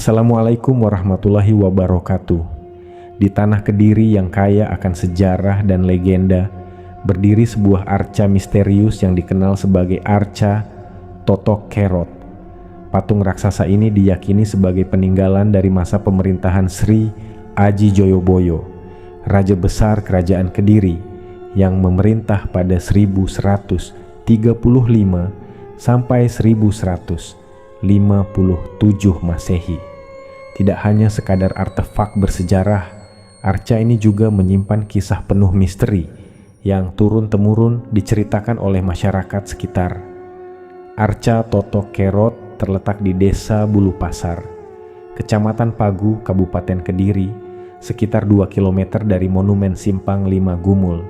Assalamualaikum warahmatullahi wabarakatuh. Di tanah Kediri yang kaya akan sejarah dan legenda, berdiri sebuah arca misterius yang dikenal sebagai Arca Totok Kerot. Patung raksasa ini diyakini sebagai peninggalan dari masa pemerintahan Sri Aji Joyoboyo, Raja Besar Kerajaan Kediri yang memerintah pada 1135 sampai 1157 Masehi. Tidak hanya sekadar artefak bersejarah, arca ini juga menyimpan kisah penuh misteri yang turun-temurun diceritakan oleh masyarakat sekitar. Arca Totok Kerot terletak di Desa Bulupasar, Kecamatan Pagu, Kabupaten Kediri, sekitar 2 km dari Monumen Simpang 5 Gumul.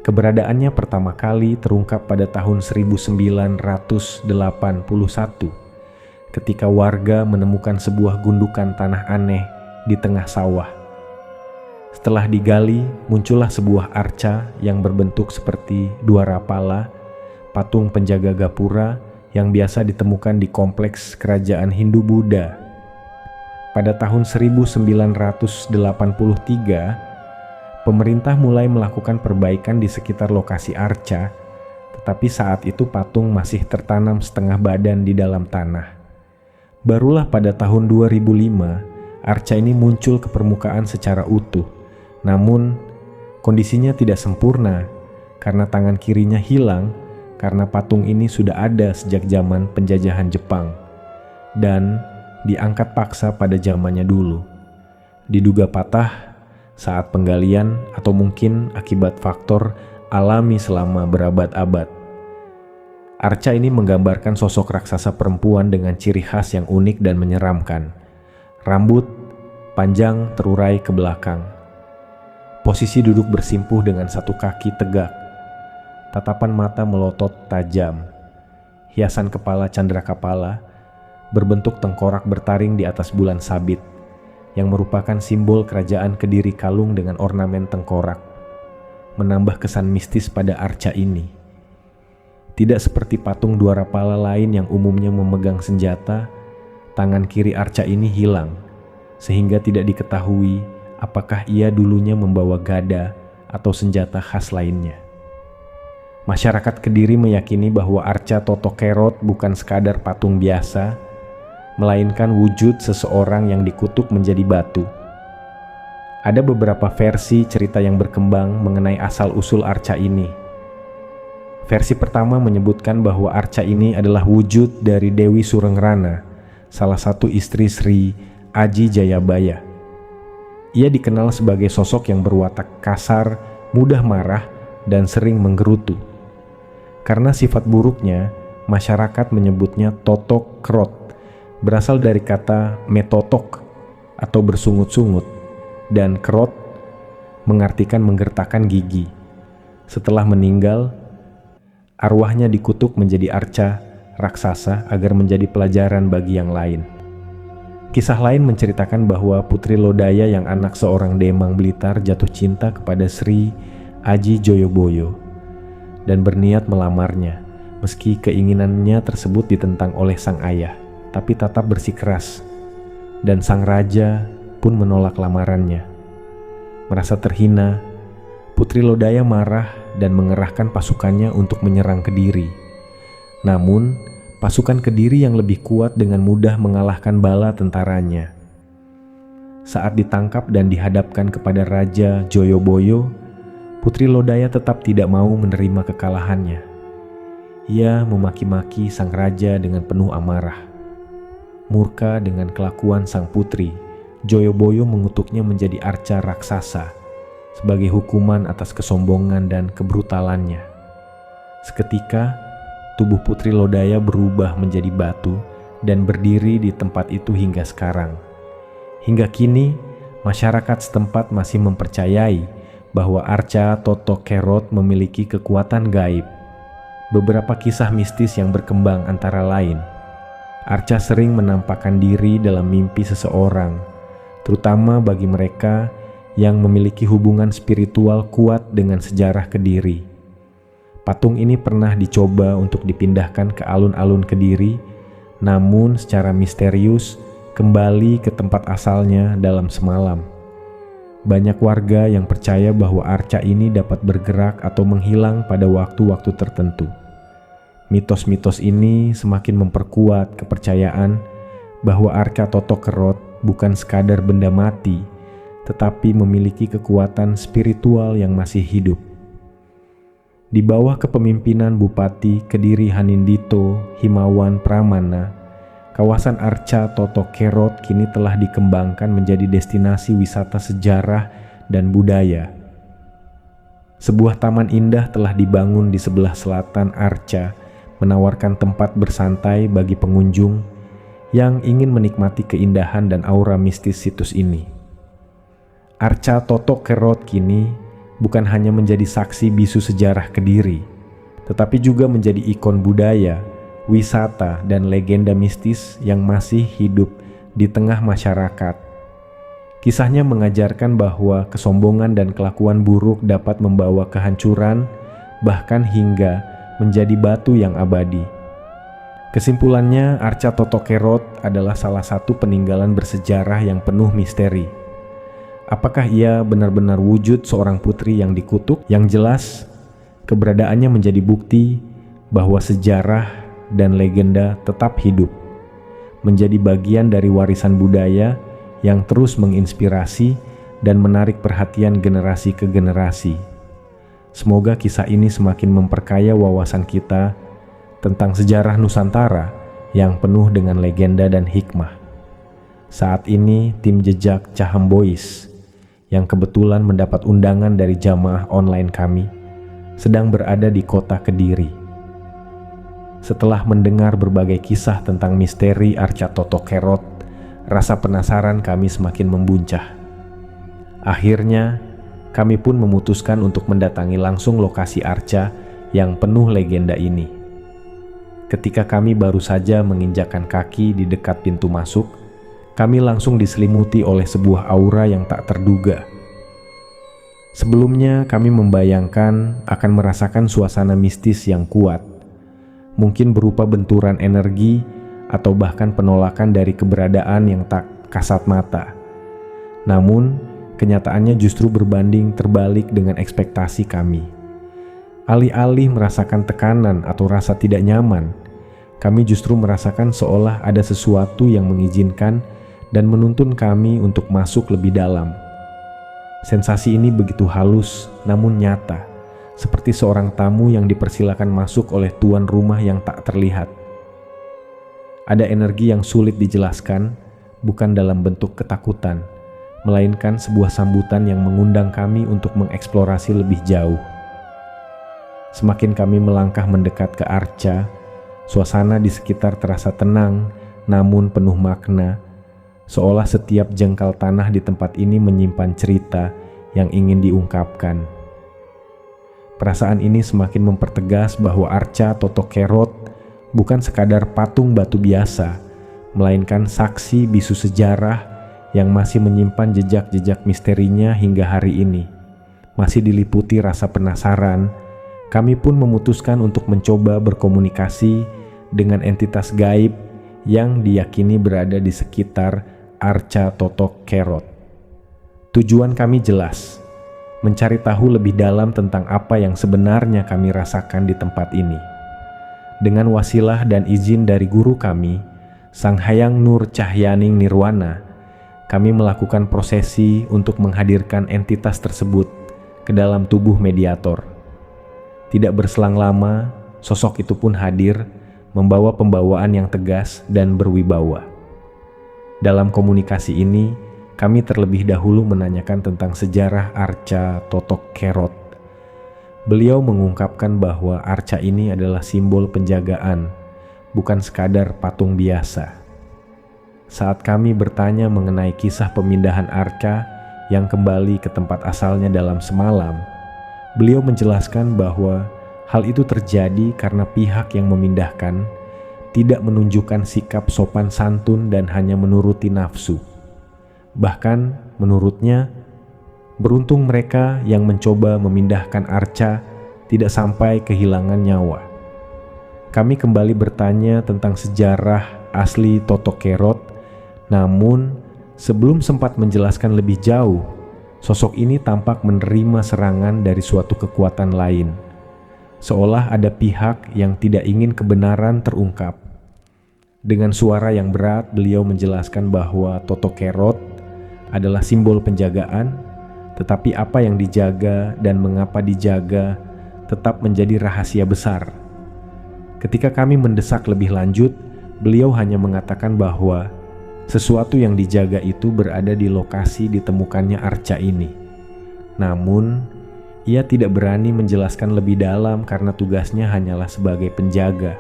Keberadaannya pertama kali terungkap pada tahun 1981 ketika warga menemukan sebuah gundukan tanah aneh di tengah sawah. Setelah digali, muncullah sebuah arca yang berbentuk seperti dua rapala, patung penjaga gapura yang biasa ditemukan di kompleks kerajaan Hindu-Buddha. Pada tahun 1983, pemerintah mulai melakukan perbaikan di sekitar lokasi arca, tetapi saat itu patung masih tertanam setengah badan di dalam tanah. Barulah pada tahun 2005, arca ini muncul ke permukaan secara utuh. Namun, kondisinya tidak sempurna karena tangan kirinya hilang karena patung ini sudah ada sejak zaman penjajahan Jepang dan diangkat paksa pada zamannya dulu. Diduga patah saat penggalian atau mungkin akibat faktor alami selama berabad-abad. Arca ini menggambarkan sosok raksasa perempuan dengan ciri khas yang unik dan menyeramkan. Rambut panjang terurai ke belakang. Posisi duduk bersimpuh dengan satu kaki tegak. Tatapan mata melotot tajam. Hiasan kepala candrakapala berbentuk tengkorak bertaring di atas bulan sabit, yang merupakan simbol kerajaan Kediri Kalung dengan ornamen tengkorak, menambah kesan mistis pada arca ini. Tidak seperti patung dua rapala lain yang umumnya memegang senjata, tangan kiri arca ini hilang, sehingga tidak diketahui apakah ia dulunya membawa gada atau senjata khas lainnya. Masyarakat Kediri meyakini bahwa arca Totok Kerot bukan sekadar patung biasa, melainkan wujud seseorang yang dikutuk menjadi batu. Ada beberapa versi cerita yang berkembang mengenai asal-usul arca ini. Versi pertama menyebutkan bahwa arca ini adalah wujud dari Dewi Surengrana, salah satu istri Sri Aji Jayabaya. Ia dikenal sebagai sosok yang berwatak kasar, mudah marah, dan sering menggerutu. Karena sifat buruknya, masyarakat menyebutnya Totok Kerot, berasal dari kata metotok atau bersungut-sungut, dan kerot mengartikan menggertakkan gigi. Setelah meninggal, arwahnya dikutuk menjadi arca raksasa agar menjadi pelajaran bagi yang lain. Kisah lain menceritakan bahwa Putri Lodaya yang anak seorang Demang Blitar jatuh cinta kepada Sri Aji Joyoboyo dan berniat melamarnya, meski keinginannya tersebut ditentang oleh sang ayah, tapi tetap bersikeras, dan sang raja pun menolak lamarannya. Merasa terhina, Putri Lodaya marah dan mengerahkan pasukannya untuk menyerang Kediri. Namun, pasukan Kediri yang lebih kuat dengan mudah mengalahkan bala tentaranya. Saat ditangkap dan dihadapkan kepada Raja Joyoboyo, Putri Lodaya tetap tidak mau menerima kekalahannya. Ia memaki-maki sang raja dengan penuh amarah. Murka dengan kelakuan sang putri, Joyoboyo mengutuknya menjadi arca raksasa sebagai hukuman atas kesombongan dan kebrutalannya. Seketika, tubuh Putri Lodaya berubah menjadi batu dan berdiri di tempat itu hingga sekarang. Hingga kini, masyarakat setempat masih mempercayai bahwa arca Totok Kerot memiliki kekuatan gaib. Beberapa kisah mistis yang berkembang antara lain, arca sering menampakkan diri dalam mimpi seseorang, terutama bagi mereka yang memiliki hubungan spiritual kuat dengan sejarah Kediri. Patung ini pernah dicoba untuk dipindahkan ke alun-alun Kediri, namun secara misterius kembali ke tempat asalnya dalam semalam. Banyak warga yang percaya bahwa arca ini dapat bergerak atau menghilang pada waktu-waktu tertentu. Mitos-mitos ini semakin memperkuat kepercayaan bahwa arca Totokerot bukan sekadar benda mati, tetapi memiliki kekuatan spiritual yang masih hidup. Di bawah kepemimpinan Bupati Kediri Hanindito Himawan Pramana, kawasan arca Totokerot kini telah dikembangkan menjadi destinasi wisata sejarah dan budaya. Sebuah taman indah telah dibangun di sebelah selatan arca, menawarkan tempat bersantai bagi pengunjung yang ingin menikmati keindahan dan aura mistis situs ini. Arca Totokerot kini bukan hanya menjadi saksi bisu sejarah Kediri, tetapi juga menjadi ikon budaya, wisata, dan legenda mistis yang masih hidup di tengah masyarakat. Kisahnya mengajarkan bahwa kesombongan dan kelakuan buruk dapat membawa kehancuran, bahkan hingga menjadi batu yang abadi. Kesimpulannya, arca Totokerot adalah salah satu peninggalan bersejarah yang penuh misteri. Apakah ia benar-benar wujud seorang putri yang dikutuk? Yang jelas, keberadaannya menjadi bukti bahwa sejarah dan legenda tetap hidup, menjadi bagian dari warisan budaya yang terus menginspirasi dan menarik perhatian generasi ke generasi. Semoga kisah ini semakin memperkaya wawasan kita tentang sejarah Nusantara yang penuh dengan legenda dan hikmah. Saat ini tim jejak Caham Boys yang kebetulan mendapat undangan dari jamaah online kami sedang berada di kota Kediri. Setelah mendengar berbagai kisah tentang misteri arca Totokerot, rasa penasaran kami semakin membuncah. Akhirnya, kami pun memutuskan untuk mendatangi langsung lokasi arca yang penuh legenda ini. Ketika kami baru saja menginjakkan kaki di dekat pintu masuk, kami langsung diselimuti oleh sebuah aura yang tak terduga. Sebelumnya kami membayangkan akan merasakan suasana mistis yang kuat, mungkin berupa benturan energi atau bahkan penolakan dari keberadaan yang tak kasat mata. Namun, kenyataannya justru berbanding terbalik dengan ekspektasi kami. Alih-alih merasakan tekanan atau rasa tidak nyaman, kami justru merasakan seolah ada sesuatu yang mengizinkan dan menuntun kami untuk masuk lebih dalam. Sensasi ini begitu halus namun nyata, seperti seorang tamu yang dipersilakan masuk oleh tuan rumah yang tak terlihat. Ada energi yang sulit dijelaskan, bukan dalam bentuk ketakutan, melainkan sebuah sambutan yang mengundang kami untuk mengeksplorasi lebih jauh. Semakin kami melangkah mendekat ke arca, suasana di sekitar terasa tenang namun penuh makna, seolah setiap jengkal tanah di tempat ini menyimpan cerita yang ingin diungkapkan. Perasaan ini semakin mempertegas bahwa arca Totokerot bukan sekadar patung batu biasa, melainkan saksi bisu sejarah yang masih menyimpan jejak-jejak misterinya hingga hari ini. Masih diliputi rasa penasaran, kami pun memutuskan untuk mencoba berkomunikasi dengan entitas gaib yang diyakini berada di sekitar arca Totokerot. Tujuan kami jelas, mencari tahu lebih dalam tentang apa yang sebenarnya kami rasakan di tempat ini. Dengan wasilah dan izin dari guru kami, Sang Hyang Nur Cahyaning Nirwana, kami melakukan prosesi untuk menghadirkan entitas tersebut ke dalam tubuh mediator. Tidak berselang lama, sosok itu pun hadir, membawa pembawaan yang tegas dan berwibawa. Dalam komunikasi ini, kami terlebih dahulu menanyakan tentang sejarah arca Totokerot. Beliau mengungkapkan bahwa arca ini adalah simbol penjagaan, bukan sekadar patung biasa. Saat kami bertanya mengenai kisah pemindahan arca yang kembali ke tempat asalnya dalam semalam, beliau menjelaskan bahwa hal itu terjadi karena pihak yang memindahkan tidak menunjukkan sikap sopan santun dan hanya menuruti nafsu. Bahkan menurutnya, beruntung mereka yang mencoba memindahkan arca tidak sampai kehilangan nyawa. Kami kembali bertanya tentang sejarah asli Totokerot, Namun, sebelum sempat menjelaskan lebih jauh, sosok ini tampak menerima serangan dari suatu kekuatan lain, seolah ada pihak yang tidak ingin kebenaran terungkap. Dengan suara yang berat, beliau menjelaskan bahwa Toto Kerot adalah simbol penjagaan, tetapi apa yang dijaga dan mengapa dijaga tetap menjadi rahasia besar. Ketika kami mendesak lebih lanjut, beliau hanya mengatakan bahwa sesuatu yang dijaga itu berada di lokasi ditemukannya arca ini. Namun, ia tidak berani menjelaskan lebih dalam karena tugasnya hanyalah sebagai penjaga,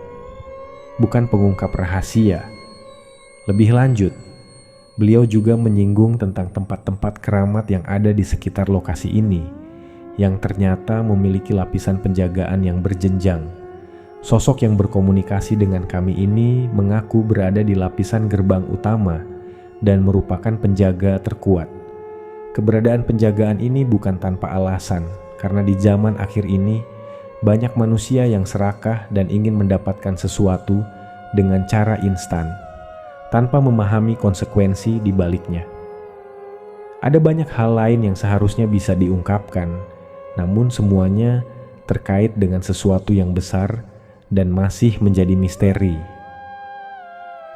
bukan pengungkap rahasia. Lebih lanjut, beliau juga menyinggung tentang tempat-tempat keramat yang ada di sekitar lokasi ini, yang ternyata memiliki lapisan penjagaan yang berjenjang. Sosok yang berkomunikasi dengan kami ini mengaku berada di lapisan gerbang utama dan merupakan penjaga terkuat. Keberadaan penjagaan ini bukan tanpa alasan, karena di zaman akhir ini banyak manusia yang serakah dan ingin mendapatkan sesuatu dengan cara instan, tanpa memahami konsekuensi di baliknya. Ada banyak hal lain yang seharusnya bisa diungkapkan, namun semuanya terkait dengan sesuatu yang besar dan masih menjadi misteri.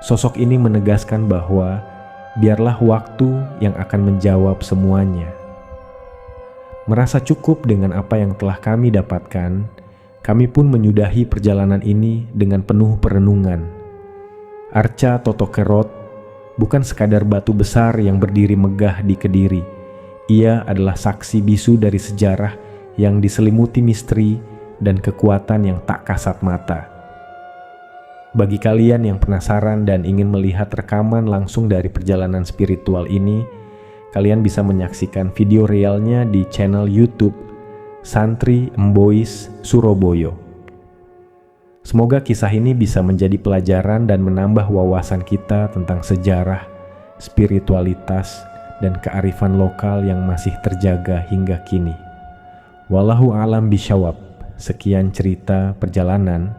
Sosok ini menegaskan bahwa biarlah waktu yang akan menjawab semuanya. Merasa cukup dengan apa yang telah kami dapatkan, kami pun menyudahi perjalanan ini dengan penuh perenungan. Arca Toto Kerot bukan sekadar batu besar yang berdiri megah di Kediri. Ia adalah saksi bisu dari sejarah yang diselimuti misteri dan kekuatan yang tak kasat mata. Bagi kalian yang penasaran dan ingin melihat rekaman langsung dari perjalanan spiritual ini, kalian bisa menyaksikan video realnya di channel YouTube Santri Embois Surabaya. Semoga kisah ini bisa menjadi pelajaran dan menambah wawasan kita tentang sejarah, spiritualitas, dan kearifan lokal yang masih terjaga hingga kini. Wallahu a'lam bishawab. Sekian cerita perjalanan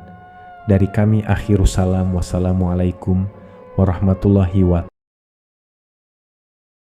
dari kami. Akhirus salam. Wassalamualaikum warahmatullahi wabarakatuh.